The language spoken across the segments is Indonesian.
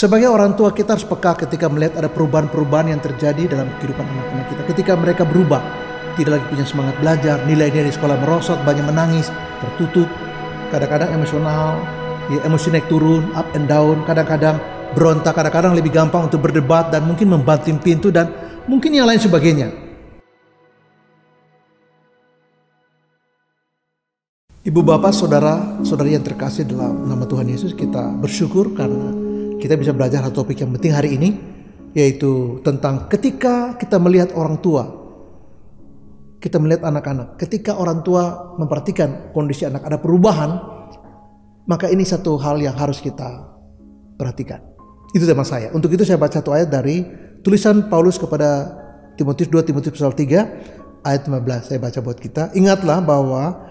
Sebagai orang tua kita harus peka ketika melihat ada perubahan-perubahan yang terjadi dalam kehidupan anak-anak kita. Ketika mereka berubah, tidak lagi punya semangat belajar, nilai-nilai di sekolah merosot, banyak menangis, tertutup, kadang-kadang emosional, ya, emosi naik turun, up and down, kadang-kadang berontak, kadang-kadang lebih gampang untuk berdebat dan mungkin membanting pintu dan mungkin yang lain sebagainya. Ibu bapak, saudara, saudari yang terkasih dalam nama Tuhan Yesus, kita bersyukur karena kita bisa belajar satu topik yang penting hari ini, yaitu tentang ketika kita melihat orang tua, kita melihat anak-anak, ketika orang tua memperhatikan kondisi anak ada perubahan, maka ini satu hal yang harus kita perhatikan. Itu tema saya. Untuk itu saya baca satu ayat dari tulisan Paulus kepada Timotius 2 Timotius pasal 3 ayat 15. Saya baca buat kita. Ingatlah bahwa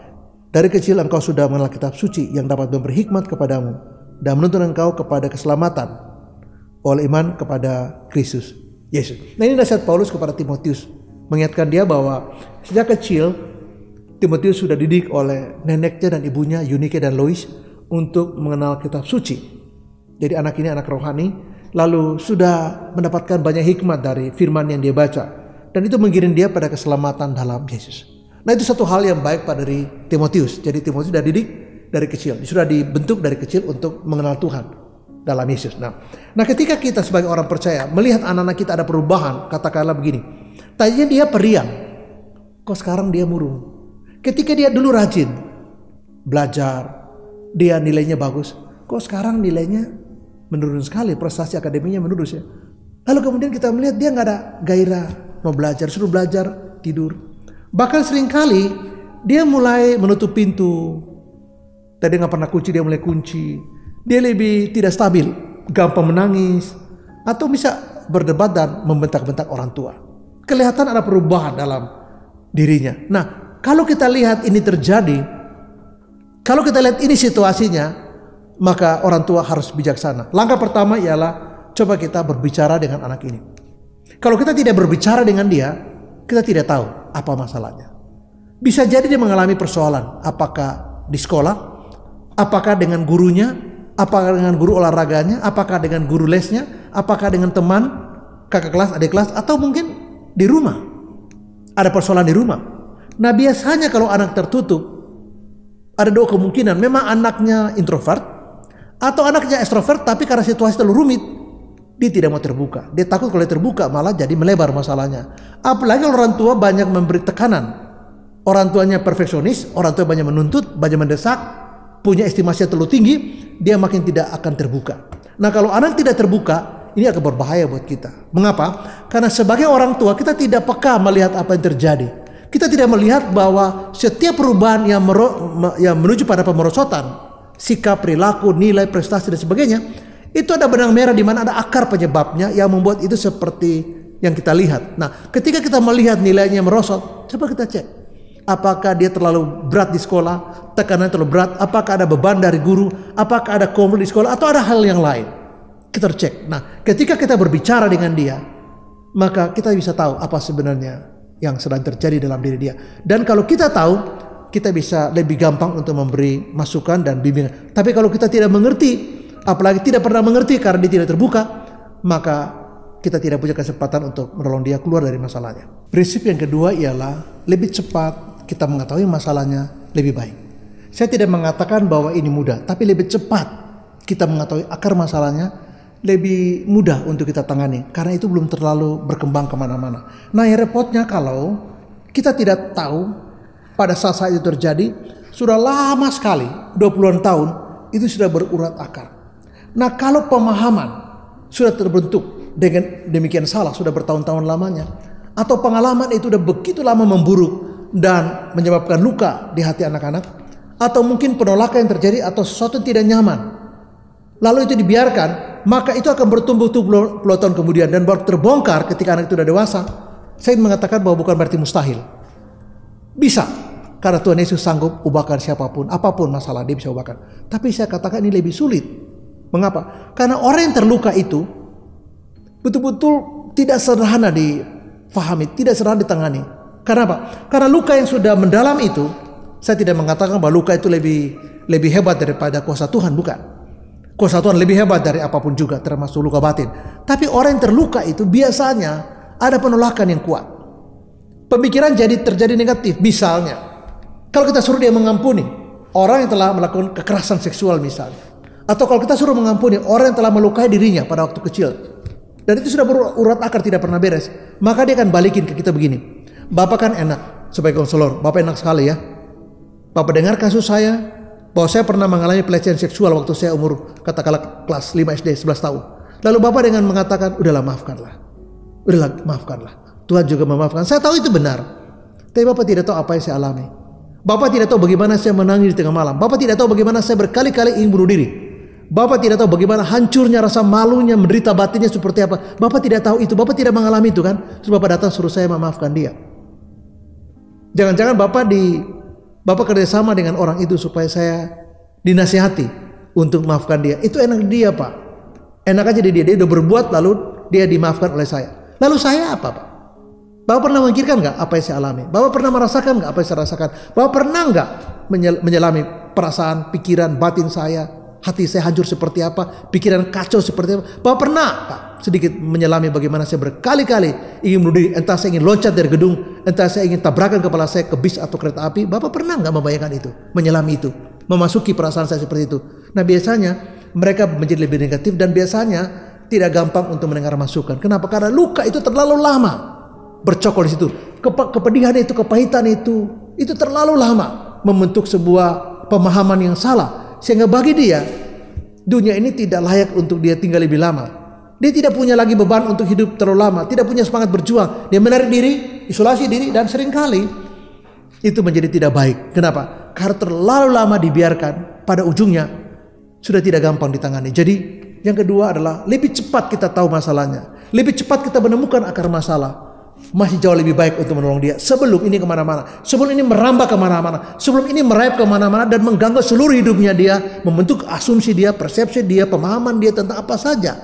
dari kecil engkau sudah mengenal kitab suci yang dapat memberi hikmat kepadamu dan menuntun engkau kepada keselamatan oleh iman kepada Kristus Yesus. Nah, ini nasihat Paulus kepada Timotius, mengingatkan dia bahwa sejak kecil Timotius sudah dididik oleh neneknya dan ibunya Eunike dan Lois untuk mengenal kitab suci. Jadi anak ini anak rohani, lalu sudah mendapatkan banyak hikmat dari firman yang dia baca, dan itu mengirim dia pada keselamatan dalam Yesus. Nah, itu satu hal yang baik pada dari Timotius. Jadi Timotius sudah didik dari kecil, sudah dibentuk dari kecil untuk mengenal Tuhan dalam Yesus. Nah, ketika kita sebagai orang percaya melihat anak-anak kita ada perubahan, katakanlah begini, tadinya dia periang, kok sekarang dia murung. Ketika dia dulu rajin belajar, dia nilainya bagus, kok sekarang nilainya menurun sekali, prestasi akademinya menurun ya. Lalu kemudian kita melihat dia nggak ada gairah mau belajar, suruh belajar tidur. Bahkan seringkali dia mulai menutup pintu. Tadi nggak pernah kunci, dia mulai kunci. Dia lebih tidak stabil, gampang menangis, atau bisa berdebat dan membentak-bentak orang tua. Kelihatan ada perubahan dalam dirinya. Nah, kalau kita lihat ini terjadi, kalau kita lihat ini situasinya, maka orang tua harus bijaksana. Langkah pertama ialah coba kita berbicara dengan anak ini. Kalau kita tidak berbicara dengan dia, kita tidak tahu apa masalahnya. Bisa jadi dia mengalami persoalan, apakah di sekolah, apakah dengan gurunya, apakah dengan guru olahraganya, apakah dengan guru lesnya, apakah dengan teman, kakak kelas, adik kelas, atau mungkin di rumah. Ada persoalan di rumah. Nah, biasanya kalau anak tertutup, ada dua kemungkinan. Memang anaknya introvert, atau anaknya extrovert, tapi karena situasi terlalu rumit, dia tidak mau terbuka. Dia takut kalau dia terbuka malah jadi melebar masalahnya. Apalagi orang tua banyak memberi tekanan. Orang tuanya perfeksionis, orang tua banyak menuntut, banyak mendesak, punya estimasi yang terlalu tinggi, dia makin tidak akan terbuka. Nah, kalau anak tidak terbuka, ini akan berbahaya buat kita. Mengapa? Karena sebagai orang tua kita tidak peka melihat apa yang terjadi. Kita tidak melihat bahwa setiap perubahan yang menuju pada pemerosotan, sikap, perilaku, nilai, prestasi dan sebagainya, itu ada benang merah di mana ada akar penyebabnya yang membuat itu seperti yang kita lihat. Nah, ketika kita melihat nilainya merosot, coba kita cek. Apakah dia terlalu berat di sekolah, tekanan terlalu berat, apakah ada beban dari guru, apakah ada konflik di sekolah, atau ada hal yang lain. Kita cek. Nah, ketika kita berbicara dengan dia, maka kita bisa tahu apa sebenarnya yang sedang terjadi dalam diri dia. Dan kalau kita tahu, kita bisa lebih gampang untuk memberi masukan dan bimbingan. Tapi kalau kita tidak mengerti, apalagi tidak pernah mengerti karena dia tidak terbuka, maka kita tidak punya kesempatan untuk menolong dia keluar dari masalahnya. Prinsip yang kedua ialah lebih cepat kita mengetahui masalahnya lebih baik. Saya tidak mengatakan bahwa ini mudah, tapi lebih cepat kita mengetahui akar masalahnya lebih mudah untuk kita tangani, karena itu belum terlalu berkembang kemana-mana. Nah, yang repotnya kalau kita tidak tahu pada saat itu terjadi, sudah lama sekali, 20-an tahun, itu sudah berurat akar. Nah, kalau pemahaman sudah terbentuk dengan demikian salah, sudah bertahun-tahun lamanya, atau pengalaman itu sudah begitu lama memburuk dan menyebabkan luka di hati anak-anak, atau mungkin penolakan yang terjadi atau sesuatu yang tidak nyaman, lalu itu dibiarkan, maka itu akan bertumbuh puluh tahun kemudian dan baru terbongkar ketika anak itu sudah dewasa. Saya ingin mengatakan bahwa bukan berarti mustahil. Bisa, karena Tuhan Yesus sanggup ubahkan siapapun, apapun masalah dia bisa ubahkan. Tapi saya katakan ini lebih sulit. Mengapa? Karena orang yang terluka itu betul-betul tidak sederhana difahami, tidak sederhana ditangani. Karena apa? Karena luka yang sudah mendalam itu, saya tidak mengatakan bahwa luka itu lebih hebat daripada kuasa Tuhan, bukan. Kuasa Tuhan lebih hebat dari apapun juga, termasuk luka batin. Tapi orang yang terluka itu biasanya ada penolakan yang kuat. Pemikiran terjadi negatif. Misalnya, kalau kita suruh dia mengampuni orang yang telah melakukan kekerasan seksual misalnya. Atau kalau kita suruh mengampuni orang yang telah melukai dirinya pada waktu kecil. Dan itu sudah berurat akar, tidak pernah beres. Maka dia akan balikin ke kita begini. Bapak kan enak sebagai konselor. Bapak enak sekali ya. Bapak dengar kasus saya. Bahwa saya pernah mengalami pelecehan seksual waktu saya umur katakanlah kelas 5 SD 11 tahun. Lalu Bapak dengan mengatakan, udahlah maafkanlah. Tuhan juga memaafkan. Saya tahu itu benar. Tapi Bapak tidak tahu apa yang saya alami. Bapak tidak tahu bagaimana saya menangis di tengah malam. Bapak tidak tahu bagaimana saya berkali-kali ingin bunuh diri. Bapak tidak tahu bagaimana hancurnya rasa malunya, menderita batinnya seperti apa. Bapak tidak tahu itu. Bapak tidak mengalami itu kan. Terus Bapak datang suruh saya memaafkan dia. Jangan-jangan Bapak kerjasama dengan orang itu supaya saya dinasihati untuk maafkan dia. Itu enak dia Pak. Enak aja dia udah berbuat lalu dia dimaafkan oleh saya. Lalu saya apa Pak? Bapak pernah memikirkan nggak apa yang saya alami? Bapak pernah merasakan nggak apa yang saya rasakan? Bapak pernah nggak menyelami perasaan, pikiran, batin saya, hati saya hancur seperti apa, pikiran kacau seperti apa? Bapak pernah Pak sedikit menyelami bagaimana saya berkali-kali ingin bunuh diri, entah saya ingin loncat dari gedung, entah saya ingin tabrakan kepala saya ke bis atau kereta api. Bapak pernah nggak membayangkan itu, menyelami itu, memasuki perasaan saya seperti itu? Nah biasanya mereka menjadi lebih negatif dan biasanya tidak gampang untuk mendengar masukan. Kenapa? Karena luka itu terlalu lama bercokol di situ. Kepedihan itu, kepahitan itu terlalu lama membentuk sebuah pemahaman yang salah, sehingga bagi dia dunia ini tidak layak untuk dia tinggal lebih lama. Dia tidak punya lagi beban untuk hidup terlalu lama, tidak punya semangat berjuang. Dia menarik diri, isolasi diri, dan seringkali itu menjadi tidak baik. Kenapa? Karena terlalu lama dibiarkan, pada ujungnya sudah tidak gampang ditangani. Jadi yang kedua adalah lebih cepat kita tahu masalahnya, lebih cepat kita menemukan akar masalah. Masih jauh lebih baik untuk menolong dia sebelum ini kemana-mana, sebelum ini merambah kemana-mana, sebelum ini merayap kemana-mana dan mengganggu seluruh hidupnya dia, membentuk asumsi dia, persepsi dia, pemahaman dia tentang apa saja,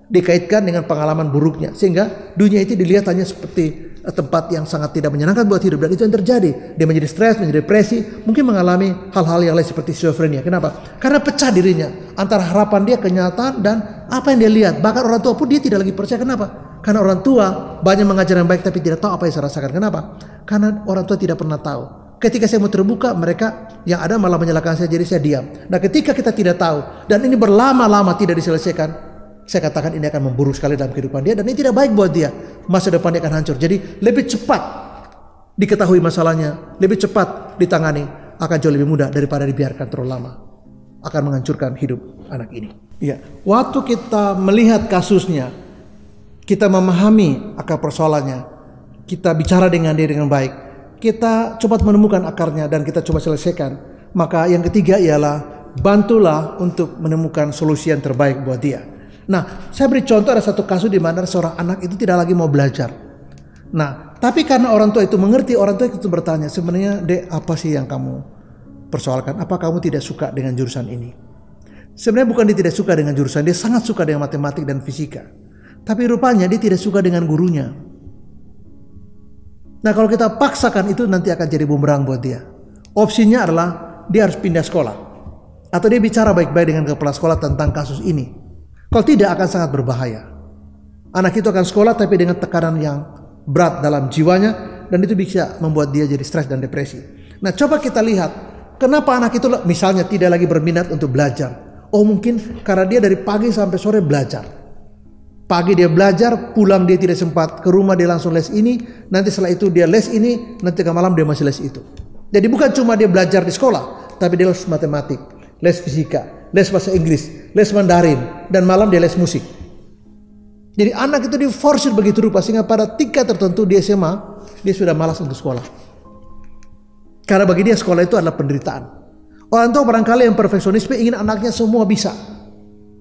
dikaitkan dengan pengalaman buruknya, sehingga dunia itu dilihat hanya seperti tempat yang sangat tidak menyenangkan buat hidup. Dan itu yang terjadi. Dia menjadi stres, menjadi depresi, mungkin mengalami hal-hal yang lain seperti schizofrenia. Kenapa? Karena pecah dirinya antara harapan dia, kenyataan, dan apa yang dia lihat. Bahkan orang tua pun dia tidak lagi percaya. Kenapa? Karena orang tua banyak mengajar yang baik tapi tidak tahu apa yang saya rasakan. Kenapa? Karena orang tua tidak pernah tahu. Ketika saya mau terbuka, mereka yang ada malah menyalahkan saya, jadi saya diam. Nah ketika kita tidak tahu dan ini berlama-lama tidak diselesaikan, saya katakan ini akan memburuk sekali dalam kehidupan dia dan ini tidak baik buat dia. Masa depan dia akan hancur. Jadi lebih cepat diketahui masalahnya, lebih cepat ditangani, akan jauh lebih mudah daripada dibiarkan terlalu lama. Akan menghancurkan hidup anak ini. Iya. Waktu kita melihat kasusnya, kita memahami akar persoalannya, kita bicara dengan dia dengan baik, kita coba menemukan akarnya dan kita coba selesaikan. Maka yang ketiga ialah bantulah untuk menemukan solusi yang terbaik buat dia. Nah, saya beri contoh, ada satu kasus di mana seorang anak itu tidak lagi mau belajar. Nah, tapi karena orang tua itu mengerti, orang tua itu bertanya, sebenarnya Dek, apa sih yang kamu persoalkan? Apa kamu tidak suka dengan jurusan ini? Sebenarnya bukan dia tidak suka dengan jurusan, dia sangat suka dengan matematik dan fisika. Tapi rupanya dia tidak suka dengan gurunya. Nah, kalau kita paksakan itu nanti akan jadi bumerang buat dia. Opsinya adalah dia harus pindah sekolah. Atau dia bicara baik-baik dengan kepala sekolah tentang kasus ini. Kalau tidak akan sangat berbahaya. Anak itu akan sekolah tapi dengan tekanan yang berat dalam jiwanya. Dan itu bisa membuat dia jadi stres dan depresi. Nah, coba kita lihat. Kenapa anak itu misalnya tidak lagi berminat untuk belajar. Oh, mungkin karena dia dari pagi sampai sore belajar. Pagi dia belajar, pulang dia tidak sempat, ke rumah dia langsung les ini, nanti setelah itu dia les ini, nanti ke malam dia masih les itu. Jadi bukan cuma dia belajar di sekolah, tapi dia les matematik, les fisika, les bahasa Inggris, les Mandarin, dan malam dia les musik. Jadi anak itu diforsir begitu rupa sehingga pada tingkat tertentu di SMA, dia sudah malas untuk sekolah. Karena bagi dia sekolah itu adalah penderitaan. Orang tua barangkali yang perfeksionisme ingin anaknya semua bisa.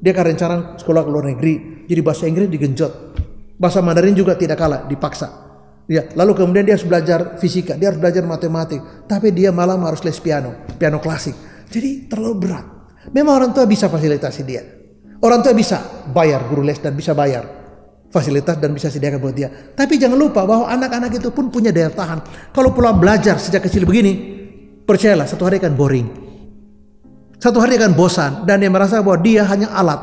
Dia akan rencana sekolah ke luar negeri, jadi bahasa Inggris digenjot, bahasa Mandarin juga tidak kalah, dipaksa. Ya, lalu kemudian dia harus belajar fisika, dia harus belajar matematik, tapi dia malam harus les piano klasik. Jadi terlalu berat. Memang orang tua bisa fasilitasi dia, orang tua bisa bayar guru les dan bisa bayar fasilitas dan bisa sediakan buat dia. Tapi jangan lupa bahwa anak-anak itu pun punya daya tahan. Kalau pola belajar sejak kecil begini, percayalah satu hari akan boring. Satu hari dia akan bosan dan dia merasa bahwa dia hanya alat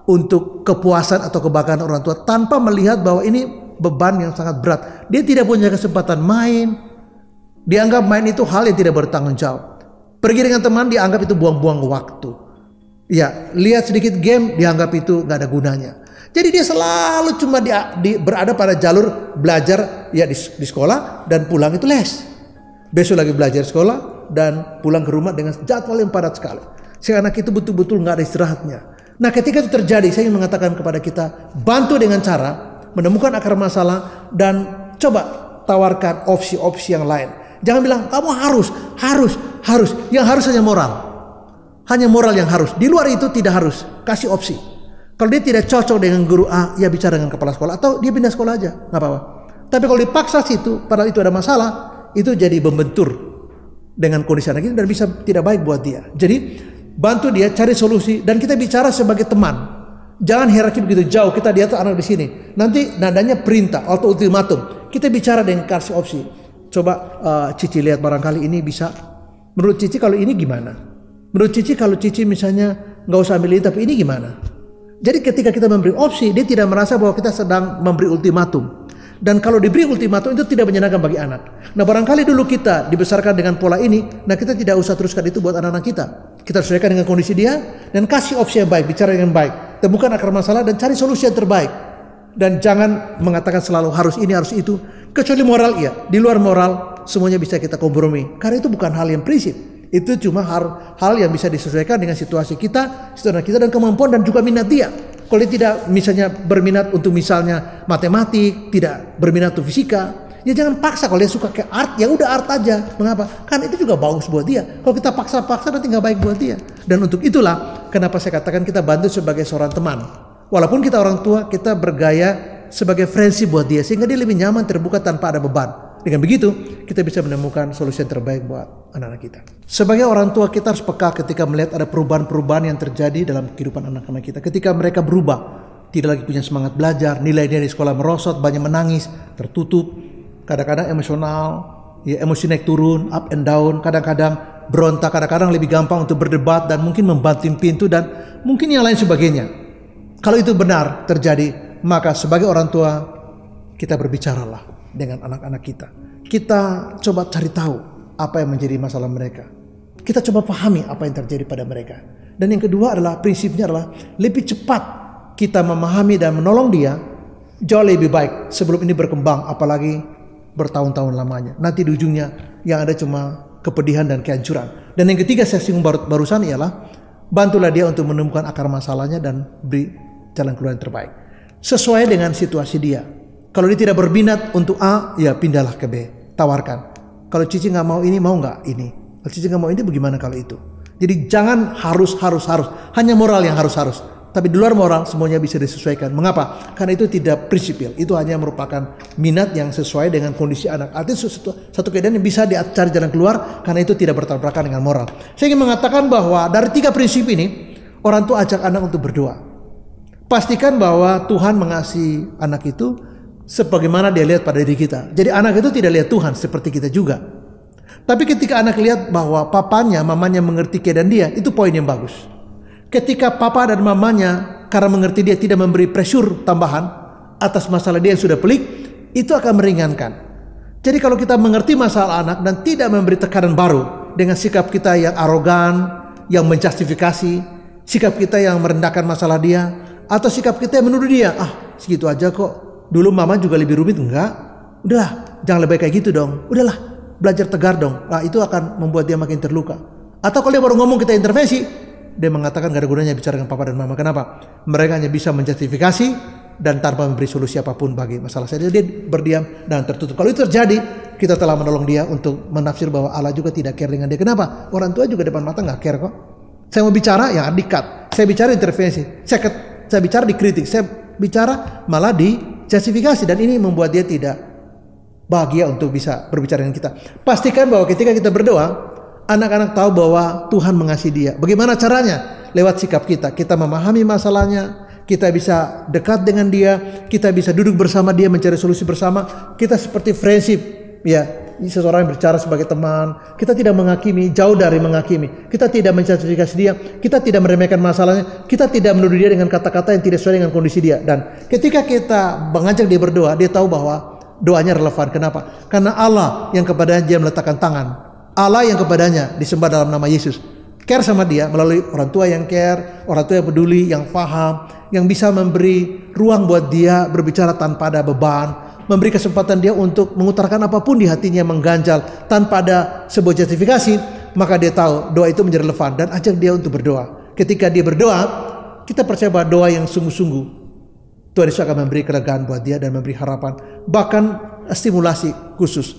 untuk kepuasan atau kebanggaan orang tua tanpa melihat bahwa ini beban yang sangat berat. Dia tidak punya kesempatan main. Dianggap main itu hal yang tidak bertanggung jawab. Pergi dengan teman dianggap itu buang-buang waktu. Ya, lihat sedikit game dianggap itu nggak ada gunanya. Jadi dia selalu cuma berada pada jalur belajar ya di sekolah dan pulang itu les. Besok lagi belajar sekolah dan pulang ke rumah dengan jadwal yang padat sekali. Si anak itu betul-betul nggak ada istirahatnya. Nah, ketika itu terjadi, saya ingin mengatakan kepada kita, bantu dengan cara menemukan akar masalah dan coba tawarkan opsi-opsi yang lain. Jangan bilang kamu harus. Yang harus hanya moral. Hanya moral yang harus. Di luar itu tidak harus. Kasih opsi. Kalau dia tidak cocok dengan guru A, ya bicara dengan kepala sekolah atau dia pindah sekolah aja, nggak apa-apa. Tapi kalau dipaksa situ, padahal itu ada masalah, itu jadi membentur dengan kondisi anak itu dan bisa tidak baik buat dia. Jadi bantu dia cari solusi dan kita bicara sebagai teman. Jangan hierarki begitu jauh. Kita di atas, anak di sini. Nanti nadanya perintah atau ultimatum. Kita bicara dengan kasih opsi. Coba Cici lihat barangkali ini bisa. Menurut Cici kalau ini gimana? Menurut Cici kalau Cici misalnya nggak usah ambil ini tapi ini gimana? Jadi ketika kita memberi opsi, dia tidak merasa bahwa kita sedang memberi ultimatum. Dan kalau diberi ultimatum itu tidak menyenangkan bagi anak. Nah, barangkali dulu kita dibesarkan dengan pola ini, nah kita tidak usah teruskan itu buat anak-anak kita. Kita sesuaikan dengan kondisi dia dan kasih opsi yang baik, bicara dengan baik, temukan akar masalah dan cari solusi yang terbaik. Dan jangan mengatakan selalu harus ini, harus itu. Kecuali moral, iya. Di luar moral, semuanya bisa kita kompromi. Karena itu bukan hal yang prinsip. Itu cuma hal yang bisa disesuaikan dengan situasi kita, situasi kita dan kemampuan dan juga minat dia. Kalau dia tidak misalnya berminat untuk misalnya matematik, tidak berminat untuk fisika, ya jangan paksa. Kalau dia suka ke art, ya udah art aja. Mengapa? Kan itu juga bagus buat dia. Kalau kita paksa-paksa nanti nggak baik buat dia. Dan untuk itulah kenapa saya katakan kita bantu sebagai seorang teman. Walaupun kita orang tua, kita bergaya sebagai friendship buat dia sehingga dia lebih nyaman terbuka tanpa ada beban. Dengan begitu, kita bisa menemukan solusi yang terbaik buat anak-anak kita. Sebagai orang tua, kita harus peka ketika melihat ada perubahan-perubahan yang terjadi dalam kehidupan anak-anak kita. Ketika mereka berubah, tidak lagi punya semangat belajar, nilai-nilai di sekolah merosot, banyak menangis, tertutup, kadang-kadang emosional, ya emosi naik turun, up and down, kadang-kadang berontak, kadang-kadang lebih gampang untuk berdebat dan mungkin membanting pintu dan mungkin yang lain sebagainya. Kalau itu benar terjadi, maka sebagai orang tua, kita berbicaralah dengan anak-anak kita. Kita coba cari tahu apa yang menjadi masalah mereka. Kita coba pahami apa yang terjadi pada mereka. Dan yang kedua adalah prinsipnya adalah lebih cepat kita memahami dan menolong dia jauh lebih baik sebelum ini berkembang, apalagi bertahun-tahun lamanya. Nanti di ujungnya yang ada cuma kepedihan dan kehancuran. Dan yang ketiga saya singgung barusan ialah bantulah dia untuk menemukan akar masalahnya dan beri jalan keluar yang terbaik sesuai dengan situasi dia. Kalau dia tidak berminat untuk A, ya pindahlah ke B. Tawarkan. Kalau Cici nggak mau ini, mau nggak ini? Kalau Cici nggak mau ini, bagaimana kalau itu? Jadi jangan harus. Hanya moral yang harus. Tapi di luar moral, semuanya bisa disesuaikan. Mengapa? Karena itu tidak prinsipil. Itu hanya merupakan minat yang sesuai dengan kondisi anak. Artinya satu keadaan yang bisa dicari jalan keluar, karena itu tidak bertabrakan dengan moral. Saya ingin mengatakan bahwa dari 3 prinsip ini, orang tua ajak anak untuk berdoa. Pastikan bahwa Tuhan mengasihi anak itu sebagaimana dia lihat pada diri kita. Jadi anak itu tidak lihat Tuhan seperti kita juga. Tapi ketika anak lihat bahwa papanya, mamanya mengerti keadaan dia, itu poin yang bagus. Ketika papa dan mamanya karena mengerti dia tidak memberi pressure tambahan atas masalah dia yang sudah pelik, itu akan meringankan. Jadi kalau kita mengerti masalah anak dan tidak memberi tekanan baru dengan sikap kita yang arogan, yang menjustifikasi, sikap kita yang merendahkan masalah dia, atau sikap kita yang menuduh dia, segitu aja kok. Dulu mama juga lebih rumit, enggak? Udahlah, jangan lebih kayak gitu dong. Udahlah, belajar tegar dong. Itu akan membuat dia makin terluka. Atau kalau dia baru ngomong kita intervensi, dia mengatakan gak ada gunanya bicara dengan papa dan mama. Kenapa? Mereka hanya bisa menjustifikasi dan tanpa memberi solusi apapun bagi masalah saya. Dia berdiam dan tertutup. Kalau itu terjadi, kita telah menolong dia untuk menafsir bahwa Allah juga tidak care dengan dia. Kenapa? Orang tua juga depan mata gak care kok. Saya mau bicara, ya dikat. Saya bicara intervensi. Saya bicara dikritik. Saya bicara malah justifikasi, dan ini membuat dia tidak bahagia untuk bisa berbicara dengan kita. Pastikan bahwa ketika kita berdoa, anak-anak tahu bahwa Tuhan mengasihi dia. Bagaimana caranya? Lewat sikap kita. Kita memahami masalahnya, kita bisa dekat dengan dia, kita bisa duduk bersama dia mencari solusi bersama. Kita seperti friendship, ya, seseorang yang bicara sebagai teman. Kita tidak menghakimi, jauh dari menghakimi. Kita tidak menjustifikasi dia, kita tidak meremehkan masalahnya, kita tidak menuduh dia dengan kata-kata yang tidak sesuai dengan kondisi dia. Dan ketika kita mengajak dia berdoa, dia tahu bahwa doanya relevan. Kenapa? Karena Allah yang kepadanya dia meletakkan tangan, Allah yang kepadanya disembah dalam nama Yesus, care sama dia melalui orang tua yang care, orang tua yang peduli, yang paham, yang bisa memberi ruang buat dia berbicara tanpa ada beban, memberi kesempatan dia untuk mengutarakan apapun di hatinya yang mengganjal tanpa ada sebuah justifikasi. Maka dia tahu doa itu menjadi relevan dan ajak dia untuk berdoa. Ketika dia berdoa, kita percaya bahwa doa yang sungguh-sungguh, Tuhan Yesus akan memberi kelegaan buat dia dan memberi harapan, bahkan stimulasi khusus,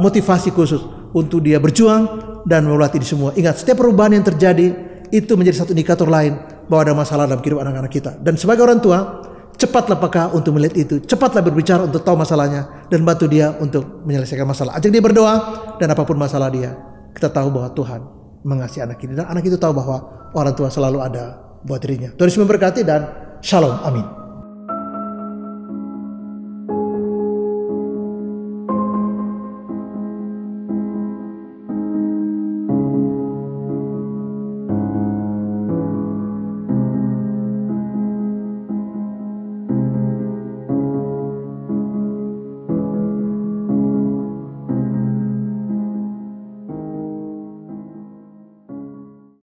motivasi khusus untuk dia berjuang dan melewati di semua. Ingat, setiap perubahan yang terjadi itu menjadi satu indikator lain bahwa ada masalah dalam kehidupan anak-anak kita. Dan sebagai orang tua, cepatlah peka untuk melihat itu, cepatlah berbicara untuk tahu masalahnya dan bantu dia untuk menyelesaikan masalah. Ajak dia berdoa dan apapun masalah dia, kita tahu bahwa Tuhan mengasihi anak ini dan anak itu tahu bahwa orang tua selalu ada buat dirinya. Tuhan Yesus memberkati dan shalom, amin.